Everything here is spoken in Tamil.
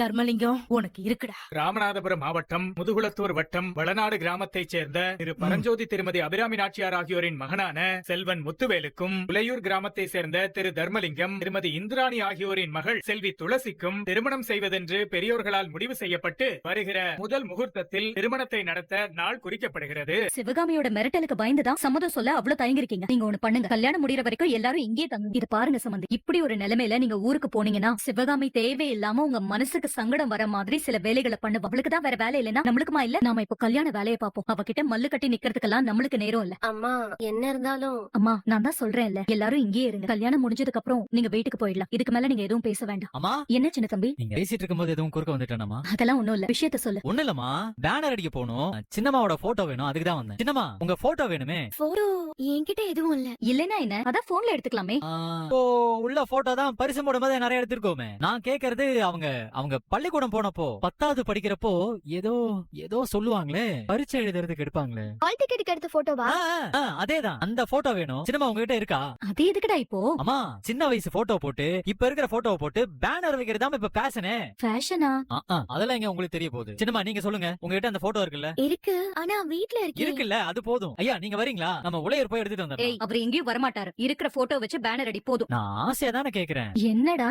தர்மலிங்கம் உனக்கு இருக்குடா. ராமநாதபுரம் மாவட்டம் முதுகுளத்தூர் வட்டம் வளநாடு கிராமத்தைச் சேர்ந்த திரு பரஞ்சோதி திருமதி அபிராமி நாச்சியார் ஆகியோரின் மகனான செல்வன் முத்துவேலுக்கும் உலையூர் கிராமத்தை சேர்ந்த திரு தர்மலிங்கம் திருமதி இந்திராணி ஆகியோரின் மகள் செல்வி துளசிக்கும் திருமணம் செய்வதென்று பெரியோர்களால் முடிவு செய்யப்பட்டு வருகிற முதல் முகூர்த்தத்தில் திருமணத்தை நடத்த நாள் குறிக்கப்படுகிறது. சிவகாமியோட மிரட்டலுக்கு பயந்துதான் சம்மதம் சொல்ல அவ்வளவு தயங்கிருக்கீங்க. நீங்க ஒண்ணு பண்ணுங்க, கல்யாணம் முடியற வரைக்கும் எல்லாரும் இங்கே தங்க. இது பாருங்க சம்பந்தி, இப்படி ஒரு நிலைமையில நீங்க ஊருக்கு போனீங்கன்னா சிவகாமி தேவையில்லாம உங்க மனசுக்கு சங்கடம் வர மாதிரி சில வேலைகளை பண்ணு. அவளுக்கு தான் வேற வேலை இல்லைன்னா நம்மளுக்குமா இல்ல? நாம இப்ப கல்யாண வேலையை பாப்போம். அவகிட்ட மல்லு கட்டி நிக்கிறதுக்கெல்லாம் நம்மளுக்கு நேரம் இல்ல. அம்மா என்ன இருந்தாலும் அம்மா நான் தான் சொல்றேன் இல்ல, எல்லாரும் இங்கே இருங்க. கல்யாணம் முடிஞ்சதுக்கு அப்புறம் நீங்க வீட்டுக்கு போயிடலாம். இதுக்கு மேல நீங்க எதுவும் பேச வேண்டாம். அம்மா என்ன சின்ன தம்பி? நீங்க பேசிட்டு இருக்கும்போது எதுவும் குறுக்க வந்துட்டேனமா? அதெல்லாம் ஒண்ணும் இல்ல, விஷயத்த சொல்லு. ஒண்ணு இல்லம்மா, பேனர் அடிக்க போகணும். சின்னம்மாவோட போட்டோ வேணும், அதுக்கு தான் வந்தேன். சின்னம்மா உங்க போட்டோ வேணுமே. போட்டோ என்கிட்ட எதுவும் இல்ல. இல்லன்னா என்ன, அதான் போன்ல எடுத்துக்கலாமே. இப்போ உள்ள போட்டோ தான் பரிசு போடும்போது நிறைய எடுத்திருக்கோமே. நான் கேக்குறது அவங்க பள்ளிக்கூடம் போனப்போ 10வது படிக்கிறப்போ ஏதோ ஏதோ சொல்லுவாங்களே, பரீட்சை எழுதுறதுக்கு எடுப்பாங்களே. ஹால் டிக்கெட்டுக்கு எடுத்த போட்டோவா? அதேதான், அந்த போட்டோ வேணும். சின்னம்மா உங்ககிட்ட இருக்கா? அது எதுக்குடா இப்போ? அம்மா சின்ன வயசு போட்டோ போட்டு இப்ப இருக்கிற போட்டோ போட்டு பேனர் வைக்கிறதா இப்ப பேஷனே. ஃபேஷனா? அதெல்லாம் எங்க உங்களுக்கு தெரிய போகுது. சின்னம்மா நீங்க சொல்லுங்க, உங்ககிட்ட அந்த போட்டோ இருக்குல்ல? இருக்கு, ஆனா வீட்ல இருக்குல்ல, அது போதும். ஐயா நீங்க வரீங்களா? நம்ம உலையூர் போய் எடுத்துட்டு வந்தோம். அவர் எங்கேயும் வரமாட்டாரு. இருக்கிற போட்டோ வச்சு பேனர் அடி போதும். நான் ஆசையா தானே கேக்குறேன். என்னடா